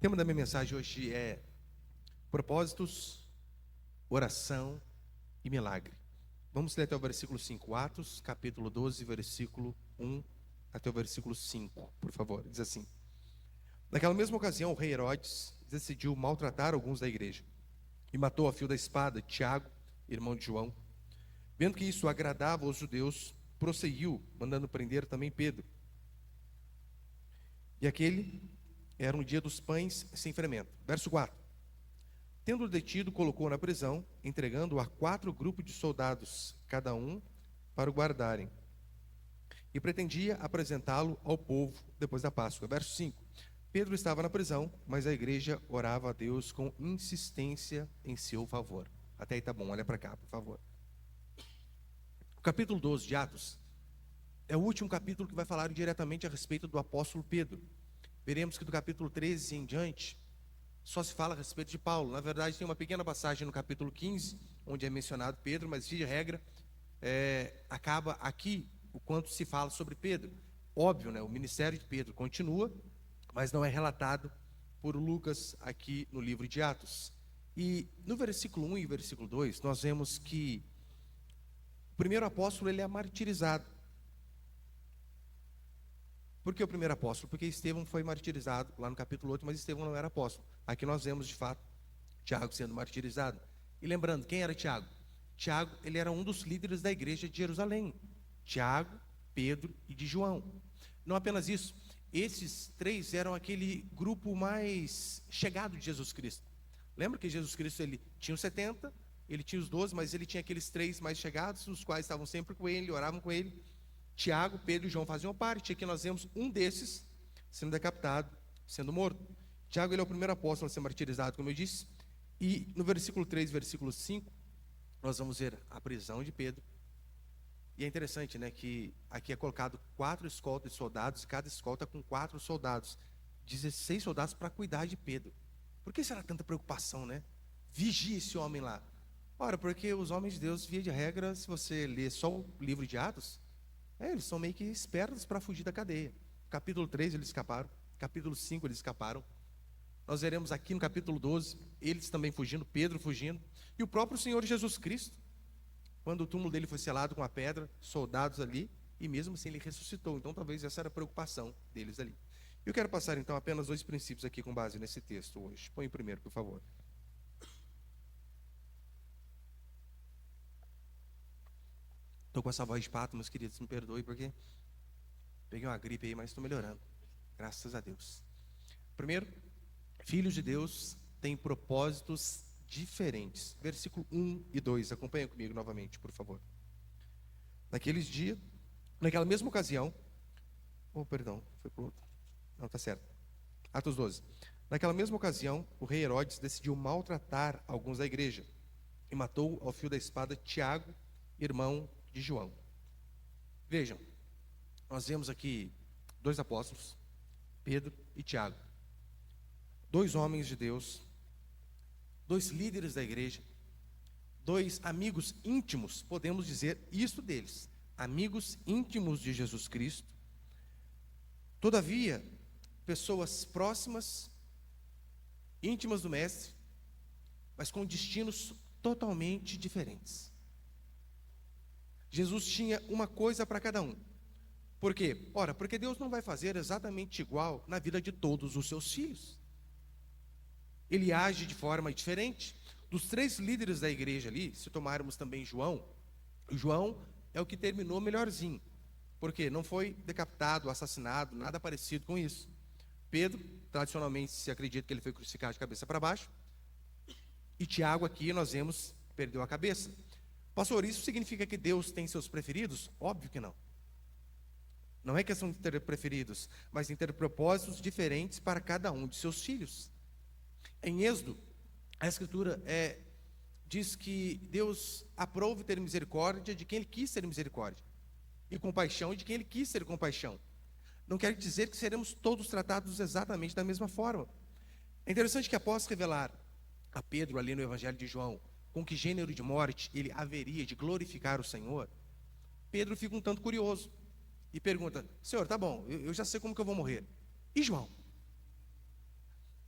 O tema da minha mensagem hoje é propósitos, oração e milagre. Vamos ler até o versículo 5, Atos, capítulo 12, versículo 1 até o versículo 5, por favor. Diz assim: Naquela mesma ocasião, o rei Herodes decidiu maltratar alguns da igreja e matou a fio da espada Tiago, irmão de João. Vendo que isso agradava aos judeus, prosseguiu, mandando prender também Pedro. E aquele era um dia dos pães sem fermento. Verso 4. Tendo-o detido, colocou na prisão, entregando-o a 4 grupos de soldados, cada um para o guardarem. E pretendia apresentá-lo ao povo depois da Páscoa. Verso 5. Pedro estava na prisão, mas a igreja orava a Deus com insistência em seu favor. Até aí tá bom, olha para cá, por favor. O capítulo 12 de Atos é o último capítulo que vai falar diretamente a respeito do apóstolo Pedro. Veremos que do capítulo 13 em diante só se fala a respeito de Paulo. Na verdade, tem uma pequena passagem no capítulo 15, onde é mencionado Pedro, mas de regra acaba aqui o quanto se fala sobre Pedro. Óbvio, né? O ministério de Pedro continua, mas não é relatado por Lucas aqui no livro de Atos. E no versículo 1 e versículo 2, nós vemos que o primeiro apóstolo ele é martirizado. Por que o primeiro apóstolo? Porque Estevão foi martirizado lá no capítulo 8, mas Estevão não era apóstolo. Aqui nós vemos de fato Tiago sendo martirizado. E lembrando, quem era Tiago? Tiago, ele era um dos líderes da igreja de Jerusalém. Tiago, Pedro e de João. Não apenas isso, esses 3 eram aquele grupo mais chegado de Jesus Cristo. Lembra que Jesus Cristo ele tinha os 70, ele tinha os 12, mas ele tinha aqueles 3 mais chegados, os quais estavam sempre com ele, oravam com ele. Tiago, Pedro e João faziam parte. Aqui nós vemos um desses sendo decapitado, sendo morto. Tiago ele é o primeiro apóstolo a ser martirizado, como eu disse. E no versículo 3, versículo 5, nós vamos ver a prisão de Pedro. E é interessante, né, que aqui é colocado 4 escoltas de soldados, cada escolta com 4 soldados. 16 soldados para cuidar de Pedro. Por que será tanta preocupação, né? Vigie esse homem lá. Ora, porque os homens de Deus, via de regra, se você ler só o livro de Atos, eles são meio que espertos para fugir da cadeia. Capítulo 3 eles escaparam, capítulo 5 eles escaparam. Nós veremos aqui no capítulo 12, eles também fugindo, Pedro fugindo. E o próprio Senhor Jesus Cristo, quando o túmulo dele foi selado com a pedra, soldados ali, e mesmo assim ele ressuscitou. Então talvez essa era a preocupação deles ali. Eu quero passar então apenas 2 princípios aqui com base nesse texto hoje. Põe o primeiro, por favor. Estou com essa voz de pato, meus queridos, me perdoe porque peguei uma gripe aí, mas estou melhorando. Graças a Deus. Primeiro, filhos de Deus têm propósitos diferentes. Versículo 1 e 2, acompanha comigo novamente, por favor. Naquela mesma ocasião, perdão, foi para o outro. Não, está certo. Atos 12. Naquela mesma ocasião, o rei Herodes decidiu maltratar alguns da igreja e matou ao fio da espada Tiago, irmão de João. Vejam, nós vemos aqui 2 apóstolos, Pedro e Tiago, 2 homens de Deus, 2 líderes da igreja, 2 amigos íntimos, podemos dizer isso deles, amigos íntimos de Jesus Cristo. Todavia, pessoas próximas, íntimas do mestre, mas com destinos totalmente diferentes. Jesus tinha uma coisa para cada um. Por quê? Ora, porque Deus não vai fazer exatamente igual na vida de todos os seus filhos. Ele age de forma diferente. Dos 3 líderes da igreja ali, se tomarmos também João, João é o que terminou melhorzinho. Porque não foi decapitado, assassinado, nada parecido com isso. Pedro, tradicionalmente se acredita que ele foi crucificado de cabeça para baixo. E Tiago aqui nós vemos, perdeu a cabeça. Pastor, isso significa que Deus tem seus preferidos? Óbvio que não. Não é questão de ter preferidos, mas de ter propósitos diferentes para cada um de seus filhos. Em Êxodo, a Escritura diz que Deus aprova ter misericórdia de quem Ele quis ter misericórdia, e compaixão de quem Ele quis ter compaixão. Não quer dizer que seremos todos tratados exatamente da mesma forma. É interessante que após revelar a Pedro ali no Evangelho de João com que gênero de morte ele haveria de glorificar o Senhor, Pedro fica um tanto curioso e pergunta: Senhor, tá bom, eu já sei como que eu vou morrer. E João?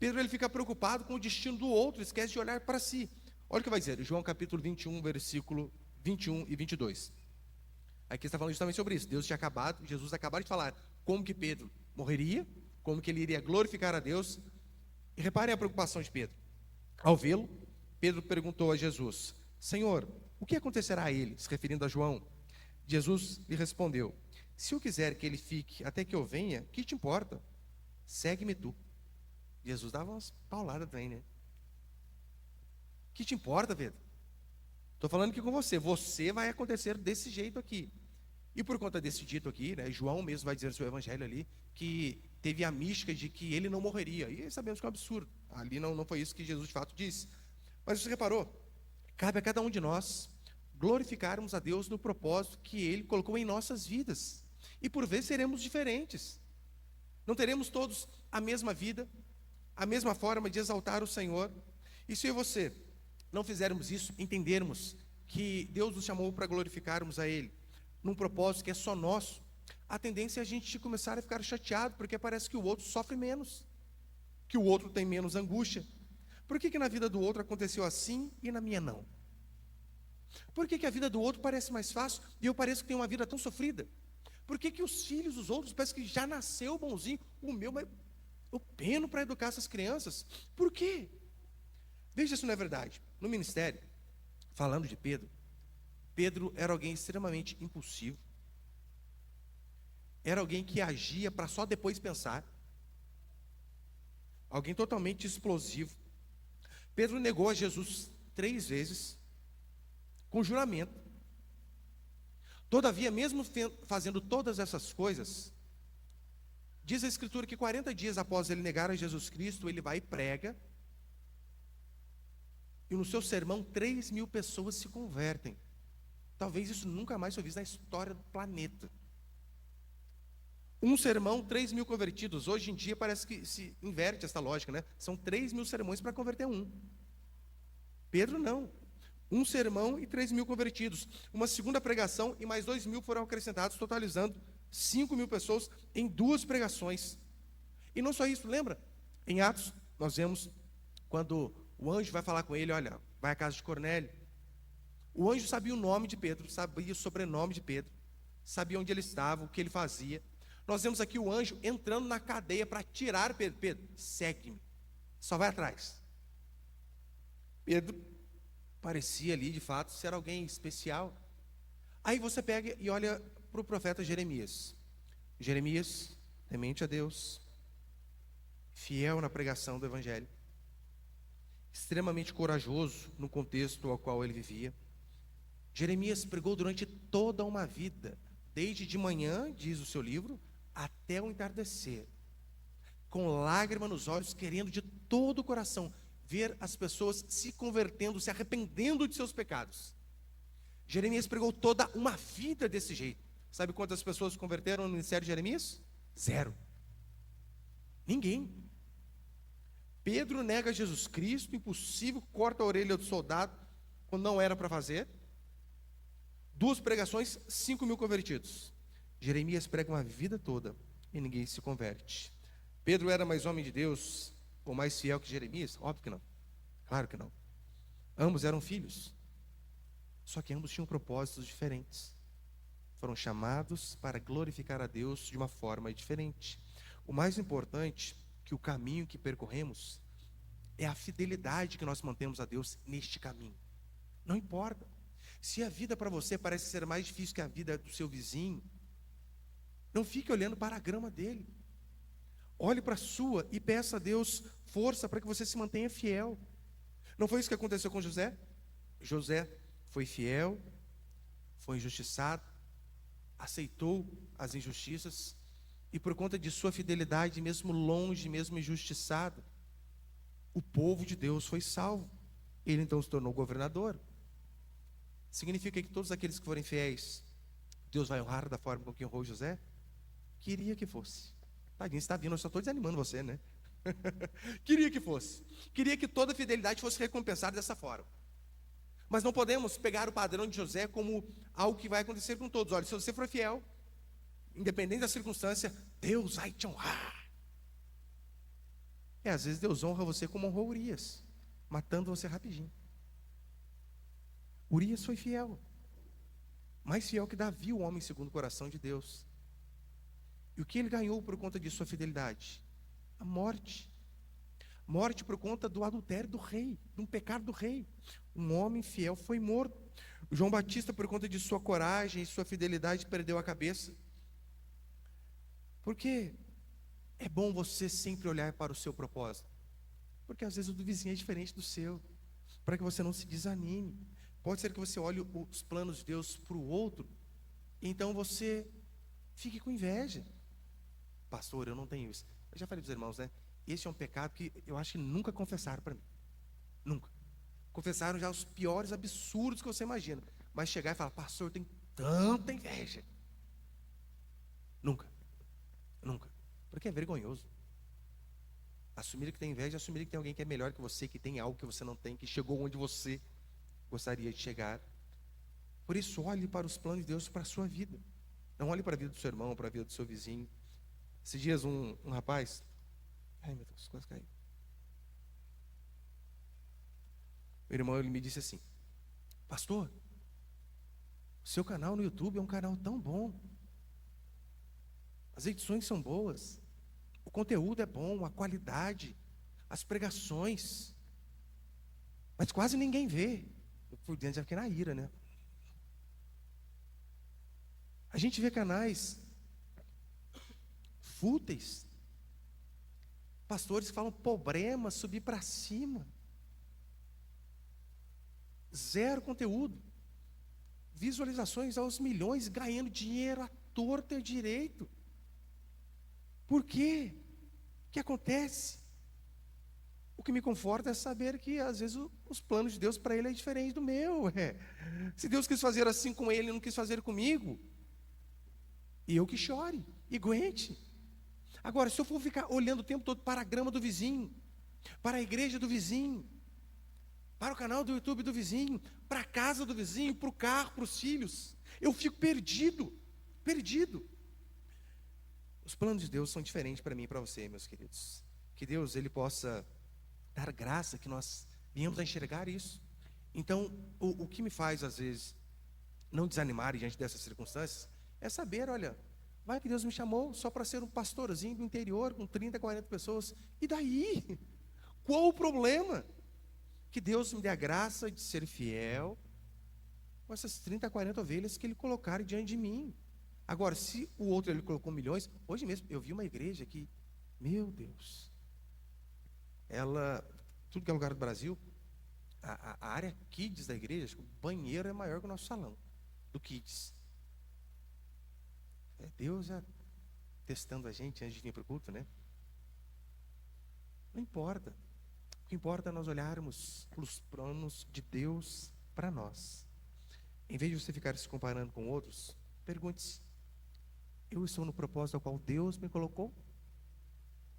Pedro ele fica preocupado com o destino do outro, esquece de olhar para si. Olha o que vai dizer, João capítulo 21, versículo 21 e 22. Aqui está falando justamente sobre isso. Jesus acabou de falar como que Pedro morreria, como que ele iria glorificar a Deus. E reparem a preocupação de Pedro. Ao vê-lo, Pedro perguntou a Jesus: Senhor, o que acontecerá a ele? Se referindo a João. Jesus lhe respondeu: se eu quiser que ele fique até que eu venha, que te importa? Segue-me tu. Jesus dava umas pauladas também, né? Que te importa, Pedro? Estou falando aqui com você. Você vai acontecer desse jeito aqui. E por conta desse dito aqui, né, João mesmo vai dizer no seu evangelho ali, que teve a mística de que ele não morreria. E sabemos que é um absurdo. Ali não foi isso que Jesus de fato disse. Mas você reparou? Cabe a cada um de nós glorificarmos a Deus no propósito que Ele colocou em nossas vidas. E por vezes seremos diferentes. Não teremos todos a mesma vida, a mesma forma de exaltar o Senhor. E se eu e você não fizermos isso, entendermos que Deus nos chamou para glorificarmos a Ele, num propósito que é só nosso, a tendência é a gente começar a ficar chateado, porque parece que o outro sofre menos, que o outro tem menos angústia. Por que na vida do outro aconteceu assim e na minha não? Por que a vida do outro parece mais fácil e eu pareço que tenho uma vida tão sofrida? Por que os filhos dos outros parece que já nasceu bonzinho, o meu, mas eu peno para educar essas crianças? Por quê? Veja se não é verdade. No ministério, falando de Pedro, Pedro era alguém extremamente impulsivo, era alguém que agia para só depois pensar, alguém totalmente explosivo. Pedro negou a Jesus 3 vezes, com juramento. Todavia, mesmo fazendo todas essas coisas, diz a Escritura que 40 dias após ele negar a Jesus Cristo, ele vai e prega, e no seu sermão 3.000 pessoas se convertem. Talvez isso nunca mais foi visto na história do planeta. Um sermão, 3.000 convertidos. Hoje em dia parece que se inverte essa lógica, né? São 3.000 sermões para converter um. Pedro não. Um sermão e 3.000 convertidos. Uma segunda pregação e mais 2.000 foram acrescentados, totalizando 5.000 pessoas em 2 pregações. E não só isso, lembra? Em Atos, nós vemos quando o anjo vai falar com ele, olha, vai à casa de Cornélio. O anjo sabia o nome de Pedro, sabia o sobrenome de Pedro, sabia onde ele estava, o que ele fazia. Nós vemos aqui o anjo entrando na cadeia para tirar Pedro. Pedro, segue-me, só vai atrás. Pedro parecia ali, de fato, ser alguém especial. Aí você pega e olha para o profeta Jeremias. Jeremias, temente a Deus, fiel na pregação do Evangelho, extremamente corajoso no contexto ao qual ele vivia. Jeremias pregou durante toda uma vida, desde de manhã, diz o seu livro, até o entardecer, com lágrima nos olhos, querendo de todo o coração ver as pessoas se convertendo, se arrependendo de seus pecados. Jeremias pregou toda uma vida desse jeito. Sabe quantas pessoas se converteram no ministério de Jeremias? 0. Ninguém. Pedro nega Jesus Cristo, impossível, corta a orelha do soldado, quando não era para fazer. 2 pregações, 5.000 convertidos. Jeremias prega uma vida toda e ninguém se converte. Pedro era mais homem de Deus ou mais fiel que Jeremias? Óbvio que não. Claro que não. Ambos eram filhos. Só que ambos tinham propósitos diferentes. Foram chamados para glorificar a Deus de uma forma diferente. O mais importante, que o caminho que percorremos é a fidelidade que nós mantemos a Deus neste caminho. Não importa. Se a vida para você parece ser mais difícil que a vida do seu vizinho, não fique olhando para a grama dele. Olhe para a sua e peça a Deus força para que você se mantenha fiel. Não foi isso que aconteceu com José? José foi fiel, foi injustiçado, aceitou as injustiças, e por conta de sua fidelidade, mesmo longe, mesmo injustiçado, o povo de Deus foi salvo. Ele então se tornou governador. Significa que todos aqueles que forem fiéis, Deus vai honrar da forma com que honrou José? Queria que fosse. Tadinho, você está vindo, eu só estou desanimando você, né? Queria que fosse. Queria que toda fidelidade fosse recompensada dessa forma. Mas não podemos pegar o padrão de José como algo que vai acontecer com todos. Olha, se você for fiel, independente da circunstância, Deus vai te honrar. Às vezes Deus honra você como honrou Urias, matando você rapidinho. Urias foi fiel, mais fiel que Davi, o homem segundo o coração de Deus. E o que ele ganhou por conta de sua fidelidade? A morte. Morte por conta do adultério do rei, de um pecado do rei. Um homem fiel foi morto. João Batista, por conta de sua coragem e sua fidelidade, perdeu a cabeça. Porque é bom você sempre olhar para o seu propósito. Porque às vezes o do vizinho é diferente do seu. Para que você não se desanime. Pode ser que você olhe os planos de Deus para o outro, então você fique com inveja. Pastor, eu não tenho isso. Eu já falei para os irmãos, né? Esse é um pecado que eu acho que nunca confessaram para mim. Nunca. Confessaram já os piores absurdos que você imagina. Mas chegar e falar, pastor, eu tenho tanta inveja. Nunca. Nunca. Porque é vergonhoso. Assumir que tem inveja, assumir que tem alguém que é melhor que você, que tem algo que você não tem, que chegou onde você gostaria de chegar. Por isso, olhe para os planos de Deus para a sua vida. Não olhe para a vida do seu irmão, para a vida do seu vizinho. Esses dias um rapaz, ai meu Deus, quase caiu. Meu irmão, ele me disse assim, pastor, o seu canal no YouTube é um canal tão bom. As edições são boas. O conteúdo é bom, a qualidade, as pregações. Mas quase ninguém vê. Eu por dentro já fiquei na ira, né? A gente vê canais fúteis, pastores que falam problema, subir para cima, zero conteúdo, visualizações aos milhões, ganhando dinheiro à torta e à direito. Por quê? O que acontece? O que me conforta é saber que às vezes os planos de Deus para ele é diferente do meu. Se Deus quis fazer assim com ele e não quis fazer comigo, e eu que chore e aguente. Agora, se eu for ficar olhando o tempo todo para a grama do vizinho, para a igreja do vizinho, para o canal do YouTube do vizinho, para a casa do vizinho, para o carro, para os filhos, eu fico perdido. Os planos de Deus são diferentes para mim e para você, meus queridos. Que Deus, Ele possa dar graça, que nós venhamos a enxergar isso. Então, o que me faz, às vezes, não desanimar diante dessas circunstâncias, é saber, olha, vai que Deus me chamou só para ser um pastorzinho do interior, com 30, 40 pessoas, e daí? Qual o problema? Que Deus me dê a graça de ser fiel com essas 30, 40 ovelhas que Ele colocar diante de mim. Agora, se o outro Ele colocou milhões, hoje mesmo eu vi uma igreja que, meu Deus, tudo que é lugar do Brasil, a área kids da igreja, acho que o banheiro é maior que o nosso salão, do kids. Deus já testando a gente antes de vir para o culto, né? Não importa. O que importa é nós olharmos para os planos de Deus para nós. Em vez de você ficar se comparando com outros, pergunte-se: eu estou no propósito ao qual Deus me colocou?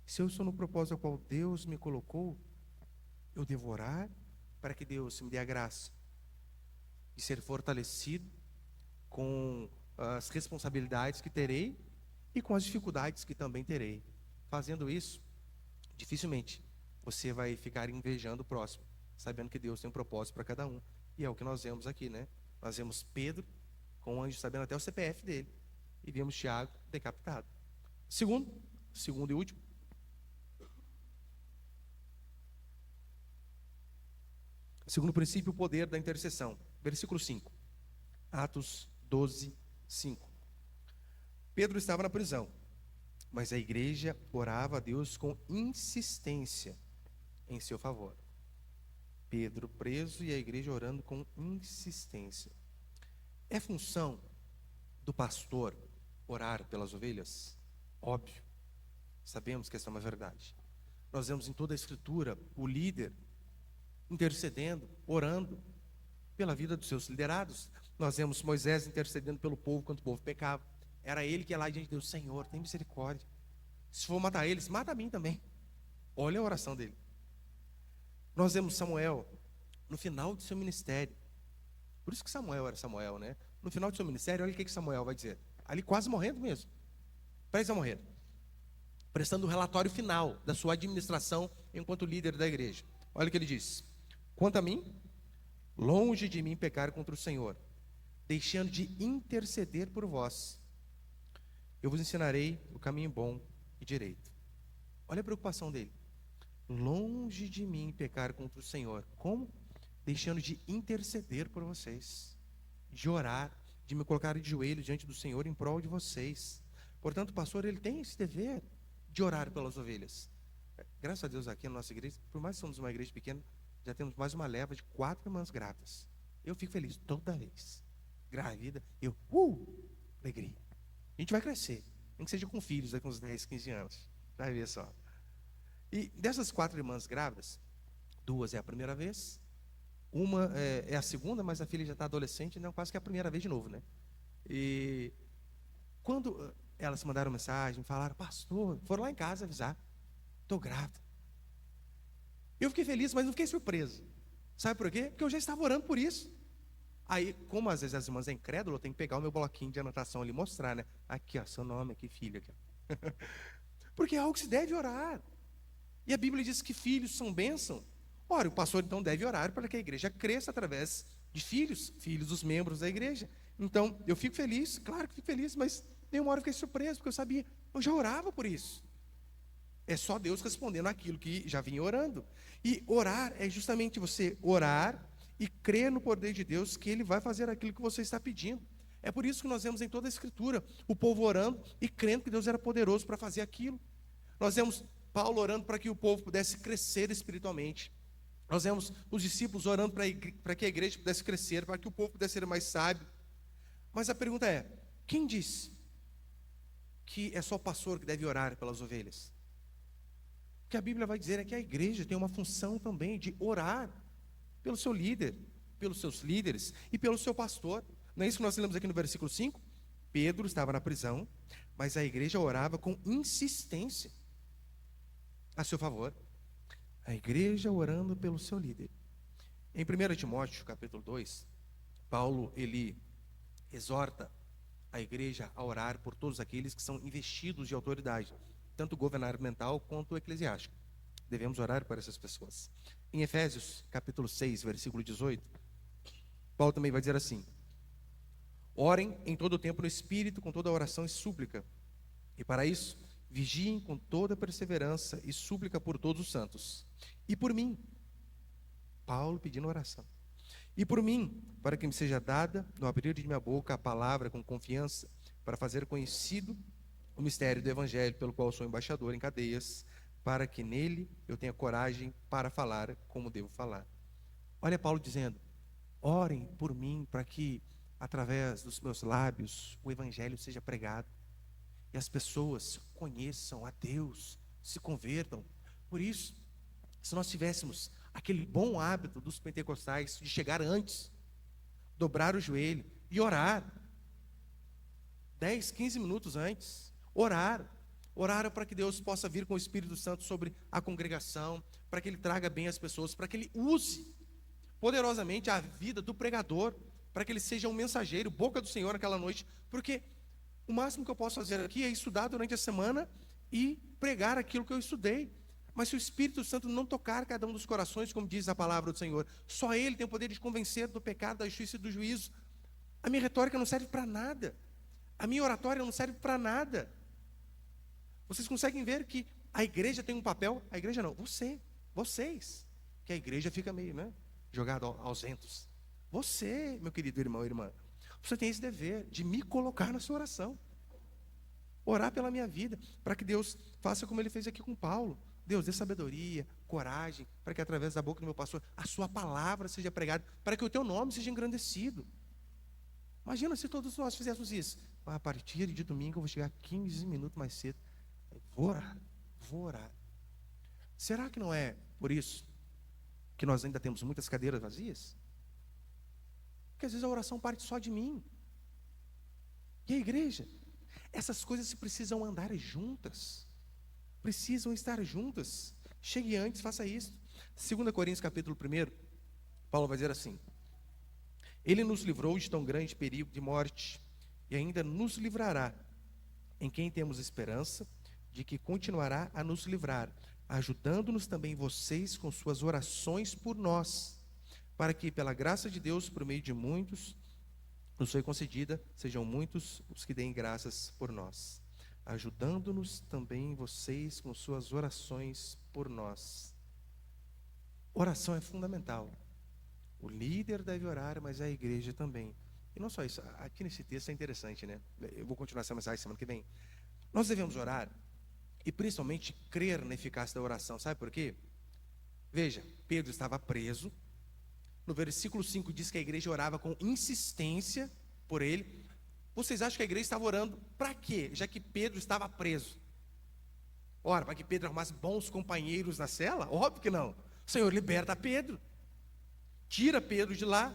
Se eu estou no propósito ao qual Deus me colocou, eu devo orar para que Deus me dê a graça de ser fortalecido com as responsabilidades que terei e com as dificuldades que também terei. Fazendo isso, dificilmente você vai ficar invejando o próximo, sabendo que Deus tem um propósito para cada um. E é o que nós vemos aqui, né? Nós vemos Pedro com o anjo sabendo até o CPF dele, e vemos Tiago decapitado. Segundo e último, segundo princípio, o poder da intercessão. Versículo 5. Atos 12, 5. Pedro estava na prisão, mas a igreja orava a Deus com insistência em seu favor. Pedro preso e a igreja orando com insistência. É função do pastor orar pelas ovelhas? Óbvio. Sabemos que essa é uma verdade. Nós vemos em toda a Escritura o líder intercedendo, orando pela vida dos seus liderados. Nós vemos Moisés intercedendo pelo povo quando o povo pecava. Era ele que ia lá diante de Deus: Senhor, tem misericórdia. Se for matar eles, mata a mim também. Olha a oração dele. Nós vemos Samuel no final de seu ministério. Por isso que Samuel era Samuel, né? No final de seu ministério, olha o que Samuel vai dizer. Ali quase morrendo mesmo. Prestes a morrer. prestando o relatório final da sua administração enquanto líder da igreja. Olha o que ele diz: quanto a mim, longe de mim pecar contra o Senhor, deixando de interceder por vós, eu vos ensinarei o caminho bom e direito. Olha a preocupação dele. Longe de mim pecar contra o Senhor. Como? Deixando de interceder por vocês, de orar, de me colocar de joelhos diante do Senhor em prol de vocês. Portanto, o pastor, ele tem esse dever de orar pelas ovelhas. Graças a Deus, aqui na nossa igreja, por mais que somos uma igreja pequena, já temos mais uma leva de 4 irmãs grávidas. Eu fico feliz toda vez. Grávida, alegria. A gente vai crescer, nem que seja com filhos daqui uns 10, 15 anos. Vai ver só. E dessas 4 irmãs grávidas, 2 é a primeira vez, uma é a segunda, mas a filha já está adolescente, então quase que é a primeira vez de novo, né? E quando elas mandaram mensagem, falaram, pastor, foram lá em casa avisar, estou grávida. Eu fiquei feliz, mas não fiquei surpreso. Sabe por quê? Porque eu já estava orando por isso. Aí, como às vezes as irmãs é incrédulas, eu tenho que pegar o meu bloquinho de anotação ali e mostrar, né? Aqui, ó, seu nome aqui, filho. Aqui, ó. Porque é algo que se deve orar. E a Bíblia diz que filhos são bênção. Ora, o pastor então deve orar para que a igreja cresça através de filhos dos membros da igreja. Então, eu fico feliz, claro que fico feliz, mas nenhuma hora eu fiquei surpreso, porque eu sabia, eu já orava por isso. É só Deus respondendo aquilo que já vinha orando. E orar é justamente você orar e crer no poder de Deus, que Ele vai fazer aquilo que você está pedindo. É por isso que nós vemos em toda a Escritura o povo orando e crendo que Deus era poderoso para fazer aquilo. Nós vemos Paulo orando para que o povo pudesse crescer espiritualmente. Nós vemos os discípulos orando para que a igreja pudesse crescer, para que o povo pudesse ser mais sábio. Mas a pergunta é, quem disse que é só o pastor que deve orar pelas ovelhas? O que a Bíblia vai dizer é que a igreja tem uma função também de orar pelo seu líder, pelos seus líderes e pelo seu pastor. Não é isso que nós lemos aqui no versículo 5? Pedro estava na prisão, mas a igreja orava com insistência a seu favor. A igreja orando pelo seu líder. Em 1 Timóteo, capítulo 2, Paulo, ele exorta a igreja a orar por todos aqueles que são investidos de autoridade, tanto governamental quanto eclesiástica. Devemos orar por essas pessoas. Em Efésios, capítulo 6, versículo 18, Paulo também vai dizer assim: orem em todo o tempo no Espírito, com toda oração e súplica. E para isso, vigiem com toda perseverança e súplica por todos os santos. E por mim, Paulo pedindo oração. E por mim, para que me seja dada, no abrir de minha boca, a palavra com confiança, para fazer conhecido o mistério do Evangelho, pelo qual sou embaixador em cadeias, para que nele eu tenha coragem para falar como devo falar. Olha Paulo dizendo, orem por mim, para que através dos meus lábios o Evangelho seja pregado, e as pessoas conheçam a Deus, se convertam. Por isso, se nós tivéssemos aquele bom hábito dos pentecostais de chegar antes, dobrar o joelho e orar, 10, 15 minutos antes, orar para que Deus possa vir com o Espírito Santo sobre a congregação, para que Ele traga bem as pessoas, para que Ele use poderosamente a vida do pregador, para que ele seja um mensageiro, boca do Senhor naquela noite, porque o máximo que eu posso fazer aqui é estudar durante a semana e pregar aquilo que eu estudei. Mas se o Espírito Santo não tocar cada um dos corações, como diz a palavra do Senhor, só Ele tem o poder de convencer do pecado, da justiça e do juízo. A minha retórica não serve para nada. A minha oratória não serve para nada. Vocês conseguem ver que a igreja tem um papel? A igreja não, vocês. Que a igreja fica meio, né, jogado aos ventos. Você, meu querido irmão e irmã, você tem esse dever de me colocar na sua oração. Orar pela minha vida, para que Deus faça como Ele fez aqui com Paulo. Deus, dê sabedoria, coragem, para que através da boca do meu pastor, a sua palavra seja pregada, para que o teu nome seja engrandecido. Imagina se todos nós fizéssemos isso. A partir de domingo eu vou chegar 15 minutos mais cedo. Vou orar. Será que não é por isso que nós ainda temos muitas cadeiras vazias? Porque às vezes a oração parte só de mim. E a igreja? Essas coisas precisam andar juntas. Precisam estar juntas. Chegue antes, faça isso. 2 Coríntios capítulo 1, Paulo vai dizer assim: Ele nos livrou de tão grande perigo de morte, e ainda nos livrará, em quem temos esperança, de que continuará a nos livrar, ajudando-nos também vocês com suas orações por nós, para que, pela graça de Deus, por meio de muitos, nos foi concedida, sejam muitos os que deem graças por nós, ajudando-nos também vocês com suas orações por nós. Oração é fundamental. O líder deve orar, mas a igreja também. E não só isso, aqui nesse texto é interessante, né? Eu vou continuar essa mensagem semana que vem. Nós devemos orar e principalmente crer na eficácia da oração. Sabe por quê? Veja, Pedro estava preso. No versículo 5 diz que a igreja orava com insistência por ele. Vocês acham que a igreja estava orando para quê? Já que Pedro estava preso. Ora, para que Pedro arrumasse bons companheiros na cela? Óbvio que não. Senhor, liberta Pedro. Tira Pedro de lá.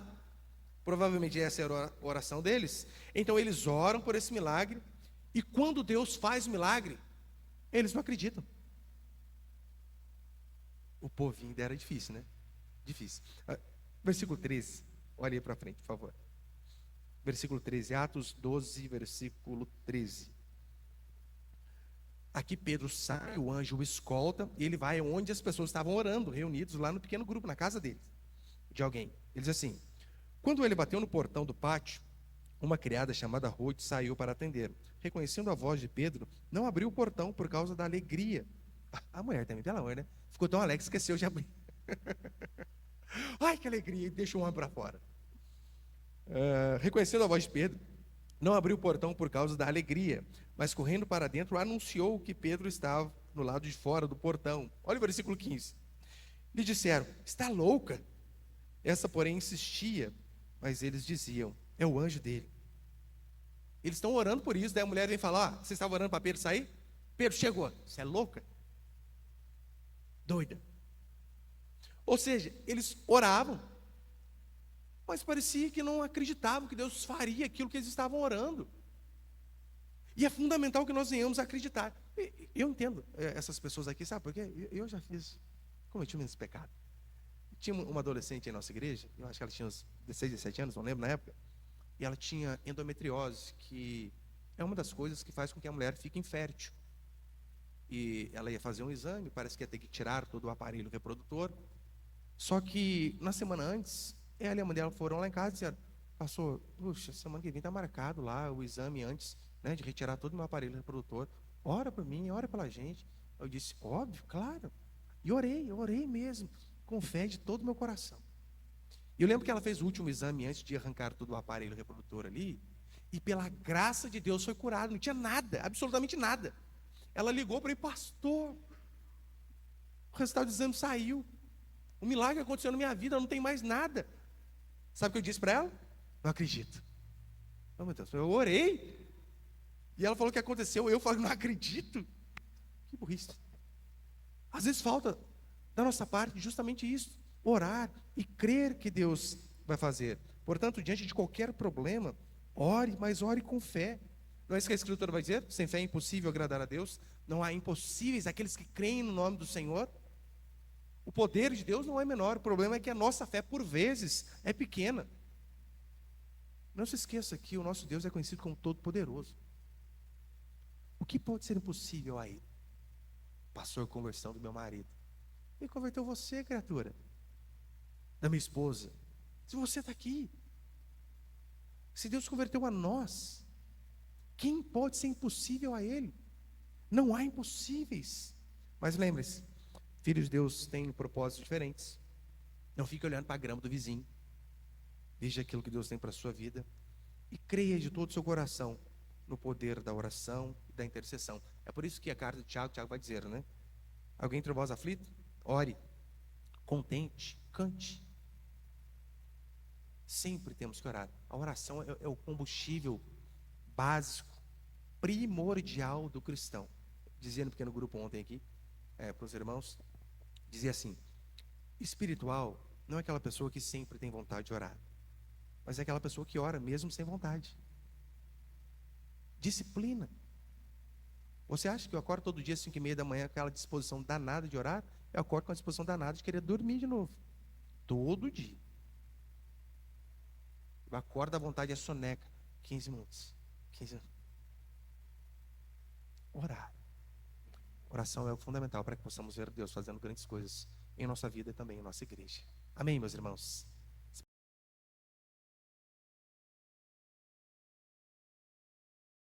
Provavelmente essa era a oração deles. Então eles oram por esse milagre. E quando Deus faz o milagre, eles não acreditam. O povinho ainda era difícil, né? Difícil. Versículo 13. Olha aí para frente, por favor. Versículo 13. Atos 12, versículo 13. Aqui Pedro sai, o anjo o escolta, e ele vai onde as pessoas estavam orando, reunidos lá no pequeno grupo, na casa deles, de alguém. Ele diz assim: quando ele bateu no portão do pátio, uma criada chamada Ruth saiu para atender. Reconhecendo a voz de Pedro, não abriu o portão por causa da alegria. A mulher também, pelo amor, né? Ficou tão alegre que esqueceu de abrir. Ai, que alegria, e deixou o homem para fora. Reconhecendo a voz de Pedro, não abriu o portão por causa da alegria, mas correndo para dentro, anunciou que Pedro estava no lado de fora do portão. Olha o versículo 15. Lhe disseram: está louca? Essa, porém, insistia, mas eles diziam: é o anjo dele. Eles estão orando por isso. Daí a mulher vem falar: você estava orando para Pedro sair? Pedro chegou. Você é louca? Doida. Ou seja, eles oravam, mas parecia que não acreditavam que Deus faria aquilo que eles estavam orando. E é fundamental que nós venhamos a acreditar. Eu entendo essas pessoas aqui, sabe por quê? Eu já cometi um imenso pecado. Tinha uma adolescente em nossa igreja, eu acho que ela tinha uns 16, 17 anos, não lembro na época, e ela tinha endometriose, que é uma das coisas que faz com que a mulher fique infértil. E ela ia fazer um exame, parece que ia ter que tirar todo o aparelho reprodutor. Só que na semana antes, ela e a mãe dela foram lá em casa e disseram: pastor, puxa, semana que vem está marcado lá o exame antes, né, de retirar todo o meu aparelho reprodutor. Ora por mim, ora pela gente. Eu disse: óbvio, claro. E orei mesmo, com fé de todo o meu coração. E eu lembro que ela fez o último exame antes de arrancar todo o aparelho reprodutor ali, e pela graça de Deus foi curada, não tinha nada, absolutamente nada. Ela ligou para mim: pastor, o resultado do exame saiu. Um milagre aconteceu na minha vida, não tem mais nada. Sabe o que eu disse para ela? Não acredito. Oh, meu Deus, eu orei. E ela falou que aconteceu, eu falei: não acredito. Que burrice. Às vezes falta da nossa parte justamente isso: orar e crer que Deus vai fazer. Portanto, diante de qualquer problema, ore, mas ore com fé. Não é isso que a Escritura vai dizer? Sem fé é impossível agradar a Deus. Não há impossíveis aqueles que creem no nome do Senhor. O poder de Deus não é menor, o problema é que a nossa fé, por vezes, é pequena. Não se esqueça que o nosso Deus é conhecido como Todo-Poderoso. O que pode ser impossível a Ele? Pastor, conversão do meu marido. Ele converteu você, criatura, da minha esposa. Se você está aqui, se Deus converteu a nós, quem pode ser impossível a Ele? Não há impossíveis. Mas lembre-se, filhos de Deus têm propósitos diferentes. Não fique olhando para a grama do vizinho. Veja aquilo que Deus tem para a sua vida e creia de todo o seu coração no poder da oração e da intercessão. É por isso que a carta de Tiago vai dizer, né? Alguém entre vós aflito? Ore, contente, cante. Sempre temos que orar. A oração é o combustível básico, primordial do cristão. Dizia no pequeno grupo ontem aqui, para os irmãos, dizia assim: espiritual não é aquela pessoa que sempre tem vontade de orar, mas é aquela pessoa que ora mesmo sem vontade. Disciplina. Você acha que eu acordo todo dia às 5:30 da manhã com aquela disposição danada de orar? Eu acordo com a disposição danada de querer dormir de novo. Todo dia. Eu acordo, a vontade é soneca. 15 minutos. 15 minutos. Orar. Oração é o fundamental para que possamos ver Deus fazendo grandes coisas em nossa vida e também em nossa igreja. Amém, meus irmãos?